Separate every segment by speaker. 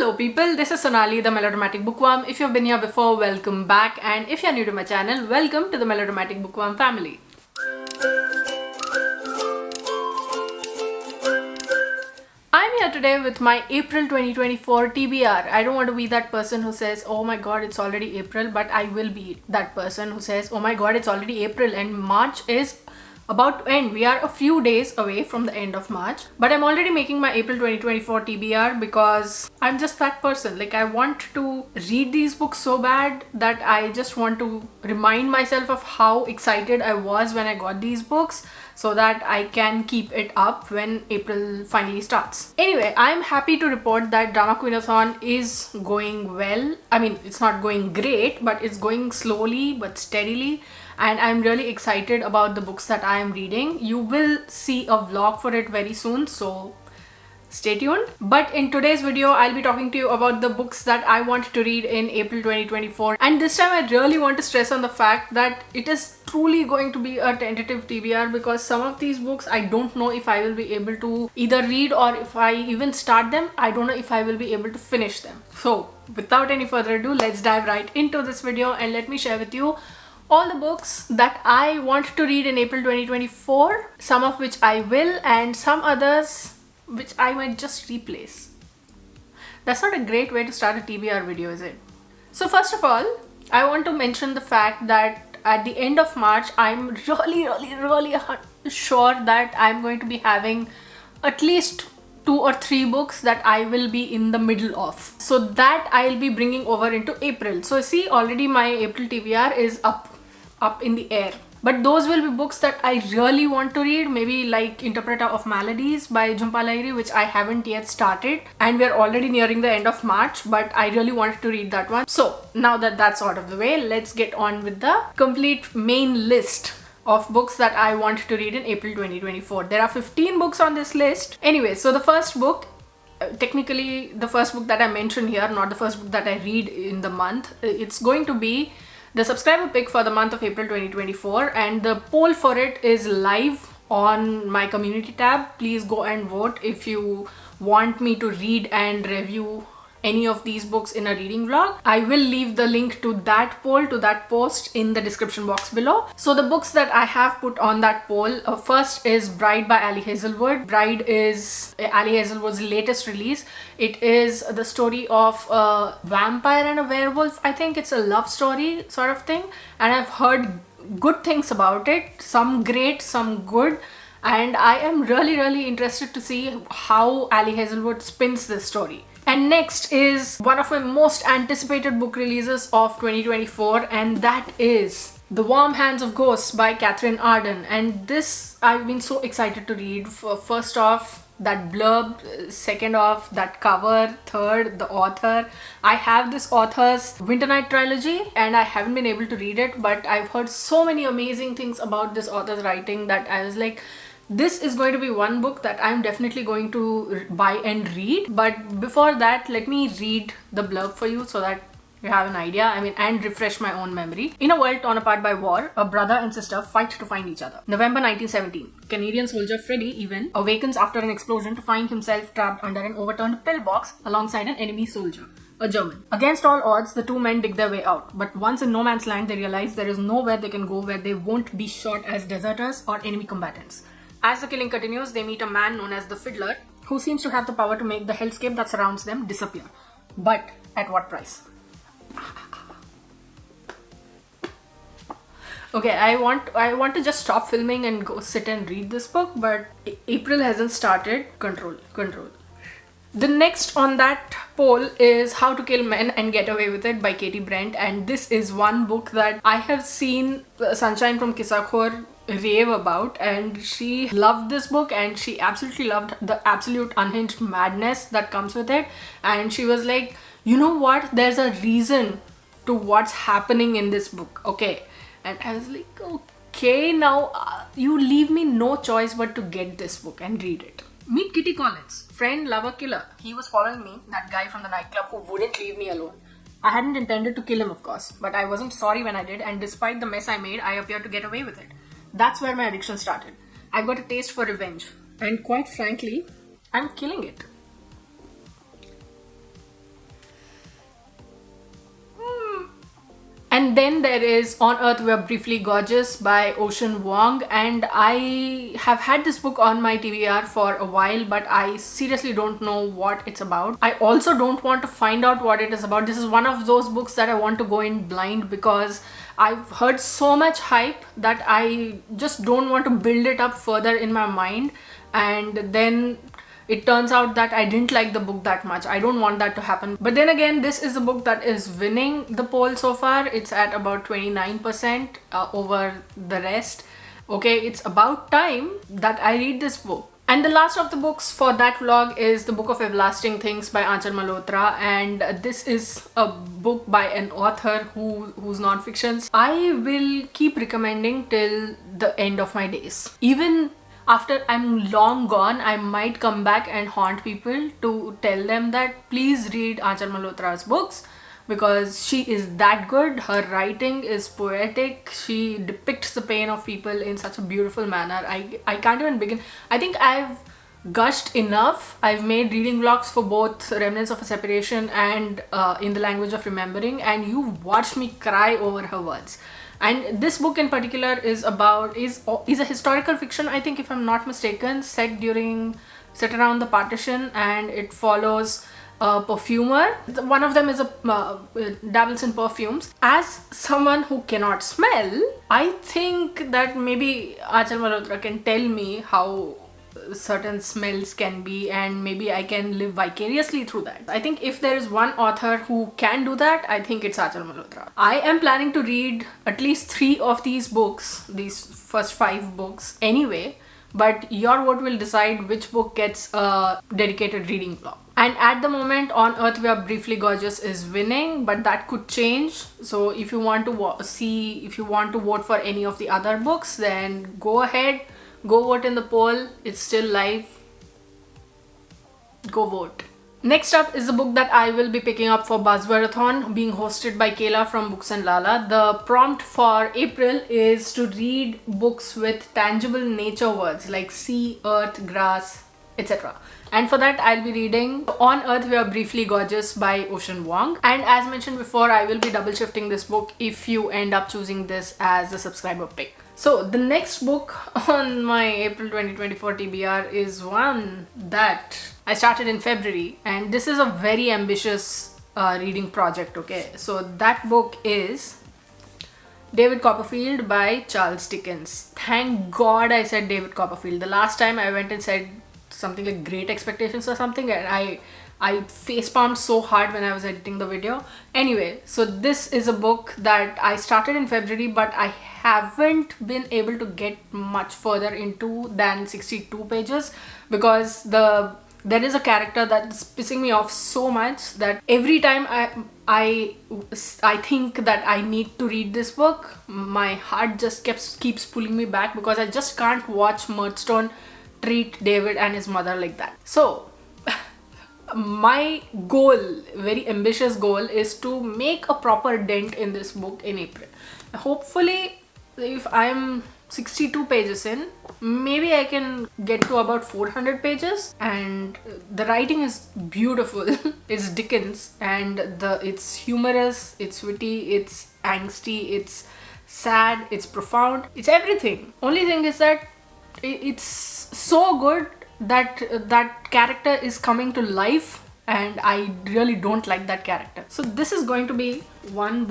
Speaker 1: Hello people, this is Sonali, the Melodramatic Bookworm. If you've been here before, welcome back, and if you're new to my channel, welcome to the Melodramatic Bookworm family. I'm here today with my April 2024 TBR. I don't want to be that person who says, oh my god, it's already April, but I will be that person who says, oh my god, it's already April and March is about to end. We are a few days away from the end of March, but I'm already making my April 2024 TBR because I'm just that person. Like, I want to read these books so bad that I just want to remind myself of how excited I was when I got these books so that I can keep it up when April finally starts. Anyway, I'm happy to report that Drama Queenathon is going well. I mean, it's not going great, but it's going slowly but steadily. And I'm really excited about the books that I am reading. You will see a vlog for it very soon, so stay tuned. But in today's video, I'll be talking to you about the books that I want to read in April 2024. And this time I really want to stress on the fact that it is truly going to be a tentative TBR because some of these books I don't know if I will be able to either read, or if I even start them, I don't know if I will be able to finish them. So without any further ado, let's dive right into this video and let me share with you all the books that I want to read in April 2024, some of which I will and some others which I might just replace. That's not a great way to start a TBR video, is it? So first of all, I want to mention the fact that at the end of March, I'm really sure that I'm going to be having at least 2 or 3 books that I will be in the middle of. So that I'll be bringing over into April. So see, already my April TBR is up in the air. But those will be books that I really want to read, maybe like Interpreter of Maladies by Jhumpa Lahiri, which I haven't yet started. And we're already nearing the end of March, but I really wanted to read that one. So now that that's out of the way, let's get on with the complete main list of books that I want to read in April 2024. There are 15 books on this list. Anyway, so the first book, technically the first book that I mentioned here, not the first book that I read in the month, it's going to be the subscriber pick for the month of April 2024, and the poll for it is live on my community tab. Please go and vote if you want me to read and review any of these books in a reading vlog. I will leave the link to that poll, to that post, in the description box below. So the books that I have put on that poll, first is Bride by Ali Hazelwood. Bride is Ali Hazelwood's latest release. It is the story of a vampire and a werewolf. I think it's a love story sort of thing, and I've heard good things about it, some great, some good, and I am really interested to see how Ali Hazelwood spins this story. And next is one of my most anticipated book releases of 2024, and that is The Warm Hands of Ghosts by Catherine Arden. And this I've been so excited to read. First off, that blurb, second off, that cover, third, the author. I have this author's Winter Night trilogy and I haven't been able to read it, but I've heard so many amazing things about this author's writing that I was like, this is going to be one book that I'm definitely going to buy and read. But before that, let me read the blurb for you so that you have an idea, and refresh my own memory. In a world torn apart by war, a brother and sister fight to find each other. November 1917. Canadian soldier Freddie Even awakens after an explosion to find himself trapped under an overturned pillbox alongside an enemy soldier, a German. Against all odds, the two men dig their way out. But once in no man's land, they realize there is nowhere they can go where they won't be shot as deserters or enemy combatants. As the killing continues, they meet a man known as the Fiddler, who seems to have the power to make the hellscape that surrounds them disappear. But at what price? Okay, I want to just stop filming and go sit and read this book, but April hasn't started. Control. The next on that poll is How to Kill Men and Get Away with It by Katie Brent, and this is one book that I have seen Sunshine from Kisakhor rave about, and she loved this book and she absolutely loved the absolute unhinged madness that comes with it. And she was like, you know what, there's a reason to what's happening in this book, okay? And I was like, okay, now you leave me no choice but to get this book and read it. Meet Kitty Collins, friend, lover, killer. He was following me, that guy from the nightclub who wouldn't leave me alone. I hadn't intended to kill him, of course, but I wasn't sorry when I did, and despite the mess I made, I appeared to get away with it. That's where my addiction started. I've got a taste for revenge, and quite frankly, I'm killing it. And then there is On Earth We Are Briefly Gorgeous by Ocean Wong, and I have had this book on my TBR for a while, but I seriously don't know what it's about. I also don't want to find out what it is about. This is one of those books that I want to go in blind because I've heard so much hype that I just don't want to build it up further in my mind, and then it turns out that I didn't like the book that much. I don't want that to happen. But then again, this is a book that is winning the poll so far. It's at about 29% over the rest. Okay, it's about time that I read this book. And the last of the books for that vlog is The Book of Everlasting Things by Aanchal Malhotra, and this is a book by an author whose non-fictions I will keep recommending till the end of my days. Even after I'm long gone, I might come back and haunt people to tell them that please read Aanchal Malhotra's books because she is that good. Her writing is poetic. She depicts the pain of people in such a beautiful manner. I can't even begin. I think I've gushed enough. I've made reading vlogs for both Remnants of a Separation and In the Language of Remembering, and you watched me cry over her words. And this book in particular is a historical fiction, I think, if I'm not mistaken, set around the partition, and it follows a perfumer. One of them is dabbles in perfumes. As someone who cannot smell, I think that maybe Aanchal Malhotra can tell me how certain smells can be, and maybe I can live vicariously through that. I think if there is one author who can do that, I think it's Aanchal Malhotra. I am planning to read at least 3 of these books, these first 5 books anyway, but your vote will decide which book gets a dedicated reading vlog. And at the moment, On Earth We Are Briefly Gorgeous is winning, but that could change. So if you want to vote for any of the other books, then go ahead. Go vote in the poll. It's still live. Go vote. Next up is the book that I will be picking up for Buzzwordathon, being hosted by Kayla from Books and Lala. The prompt for April is to read books with tangible nature words like sea, earth, grass, etc. And for that, I'll be reading On Earth We Are Briefly Gorgeous by Ocean Wong. And as mentioned before, I will be double shifting this book if you end up choosing this as a subscriber pick. So the next book on my April 2024 TBR is one that I started in February, and this is a very ambitious reading project, okay? So that book is David Copperfield by Charles Dickens. Thank God I said David Copperfield. The last time I went and said something like Great Expectations or something, and I facepalmed so hard when I was editing the video. Anyway, so this is a book that I started in February, but I haven't been able to get much further into than 62 pages because there is a character that's pissing me off so much that every time I think that I need to read this book, my heart just keeps pulling me back because I just can't watch Murdstone treat David and his mother like that. So my goal, very ambitious goal, is to make a proper dent in this book in April. Hopefully, if I'm 62 pages in, maybe I can get to about 400 pages. And the writing is beautiful. It's Dickens, and it's humorous, it's witty, it's angsty, it's sad, it's profound, it's everything. Only thing is that it's so good that that character is coming to life, and I really don't like that character. So this is going to be one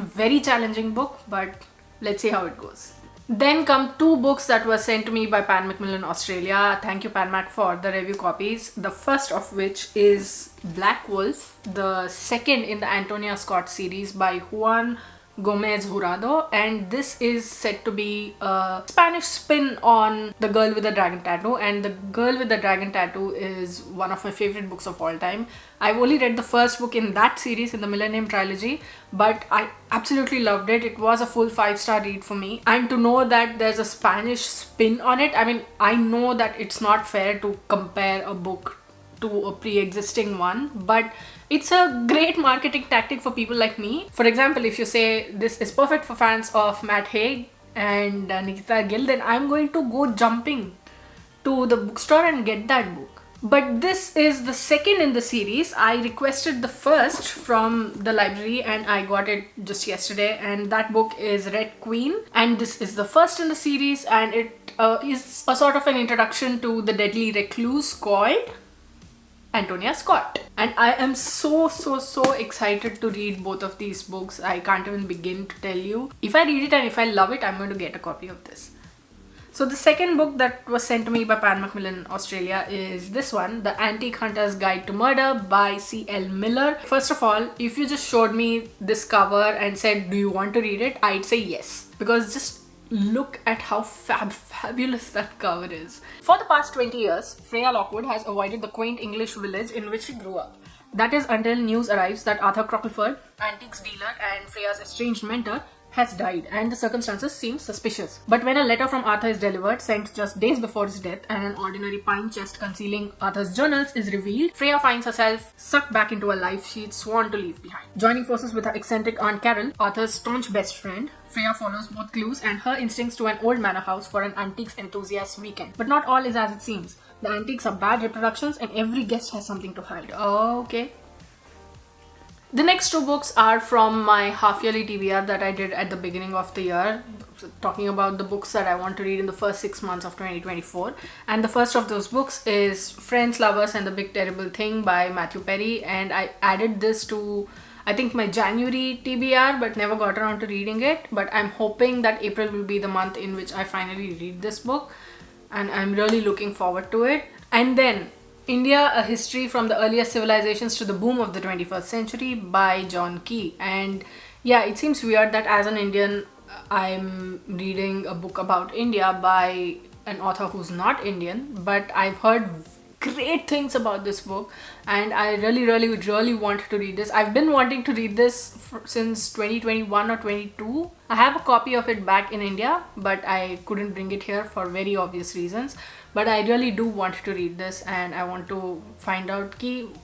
Speaker 1: very challenging book, but let's see how it goes. Then come 2 books that were sent to me by Pan Macmillan Australia. Thank you, Pan Mac, for the review copies. The first of which is Black Wolf, the second in the Antonia Scott series by Juan Gomez Jurado, and this is said to be a Spanish spin on The Girl with the Dragon Tattoo, and The Girl with the Dragon Tattoo is one of my favorite books of all time. I've only read the first book in that series, in the Millennium Trilogy, but I absolutely loved it. It was a full 5-star read for me, and to know that there's a Spanish spin on it, I mean, I know that it's not fair to compare a book to a pre-existing one, but it's a great marketing tactic for people like me. For example, if you say this is perfect for fans of Matt Haig and Nikita Gill, then I'm going to go jumping to the bookstore and get that book. But this is the second in the series. I requested the first from the library and I got it just yesterday, and that book is Red Queen, and this is the first in the series, and it is a sort of an introduction to the deadly recluse called Antonia Scott. And I am so excited to read both of these books. I can't even begin to tell you. If I read it and if I love it, I'm going to get a copy of this. So the second book that was sent to me by Pan Macmillan Australia is this one, The Antique Hunter's Guide to Murder by C.L. Miller. First of all, if you just showed me this cover and said, do you want to read it? I'd say yes. Because just look at how fabulous that cover is. For the past 20 years, Freya Lockwood has avoided the quaint English village in which she grew up. That is until news arrives that Arthur Crockleford, antiques dealer and Freya's estranged mentor, has died, and the circumstances seem suspicious. But when a letter from Arthur is delivered, sent just days before his death, and an ordinary pine chest concealing Arthur's journals is revealed, Freya finds herself sucked back into a life she'd sworn to leave behind. Joining forces with her eccentric Aunt Carol, Arthur's staunch best friend, Freya follows both clues and her instincts to an old manor house for an antiques enthusiast weekend. But not all is as it seems. The antiques are bad reproductions and every guest has something to hide. Okay. The next two books are from my half-yearly TBR that I did at the beginning of the year, talking about the books that I want to read in the first 6 months of 2024. And the first of those books is Friends, Lovers and the Big Terrible Thing by Matthew Perry, and I added this to, I think, my January TBR but never got around to reading it. But I'm hoping that April will be the month in which I finally read this book, and I'm really looking forward to it. And then India, A History from the Earliest Civilizations to the Boom of the 21st Century by John Key. And yeah, it seems weird that as an Indian, I'm reading a book about India by an author who's not Indian, but I've heard great things about this book and I really want to read this. I've been wanting to read this since 2021 or 22. I have a copy of it back in India, but I couldn't bring it here for very obvious reasons. But I really do want to read this and I want to find out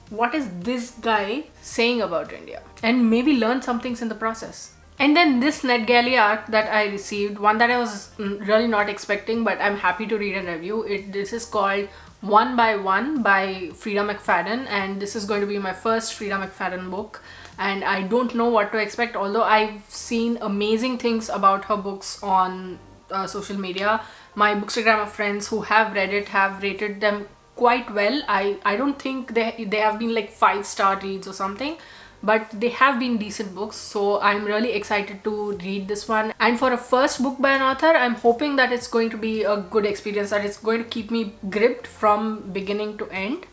Speaker 1: what is this guy saying about India and maybe learn some things in the process. And then this Netgalley ARC that I received, one that I was really not expecting, but I'm happy to read and review it. This is called One by One by Frida McFadden, and this is going to be my first Frida McFadden book, and I don't know what to expect, although I've seen amazing things about her books on social media. My Bookstagrammer friends who have read it have rated them quite well. I don't think they have been like 5-star reads or something, but they have been decent books, so I'm really excited to read this one. And for a first book by an author, I'm hoping that it's going to be a good experience, that it's going to keep me gripped from beginning to end.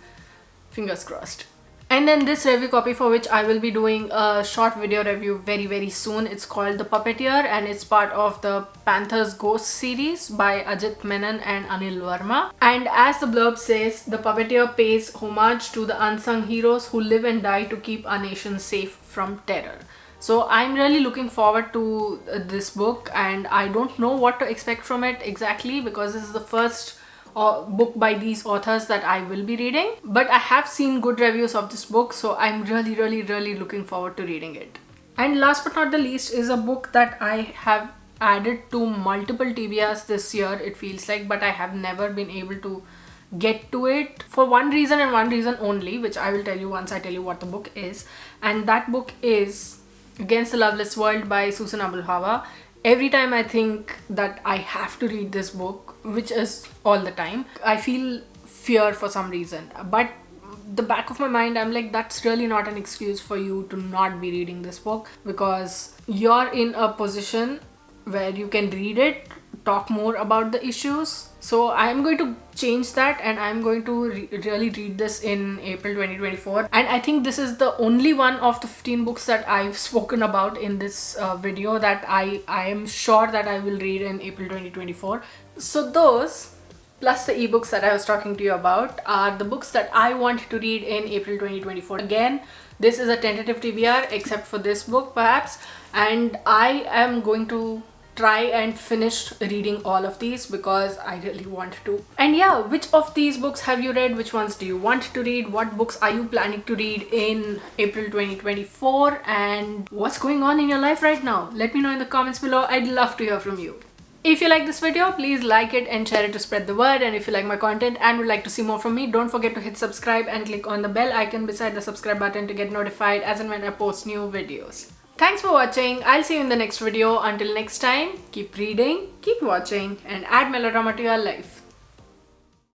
Speaker 1: Fingers crossed. And then this review copy, for which I will be doing a short video review very soon. It's called The Puppeteer and it's part of the Panther's Ghost series by Ajit Menon and Anil Verma. And as the blurb says, The Puppeteer pays homage to the unsung heroes who live and die to keep our nation safe from terror. So I'm really looking forward to this book, and I don't know what to expect from it exactly because this is the first book by these authors that I will be reading, but I have seen good reviews of this book, so I'm really looking forward to reading it. And last but not the least is a book that I have added to multiple TBRs this year, it feels like, but I have never been able to get to it for one reason and one reason only, which I will tell you once I tell you what the book is. And that book is Against the Loveless World by Susan Abulhava. Every time I think that I have to read this book, which is all the time, I feel fear for some reason. But the back of my mind, I'm like, that's really not an excuse for you to not be reading this book, because you're in a position where you can read it, talk more about the issues. So I'm going to change that and I'm going to really read this in April 2024. And I think this is the only one of the 15 books that I've spoken about in this video that I am sure that I will read in April 2024. So those, plus the ebooks that I was talking to you about, are the books that I want to read in April 2024. Again, this is a tentative TBR except for this book perhaps, and I am going to try and finish reading all of these because I really want to. And yeah, which of these books have you read? Which ones do you want to read? What books are you planning to read in April 2024? And what's going on in your life right now? Let me know in the comments below. I'd love to hear from you. If you like this video, please like it and share it to spread the word. And if you like my content and would like to see more from me, don't forget to hit subscribe and click on the bell icon beside the subscribe button to get notified as and when I post new videos. Thanks for watching. I'll see you in the next video. Until next time, keep reading, keep watching, and add melodrama to your life.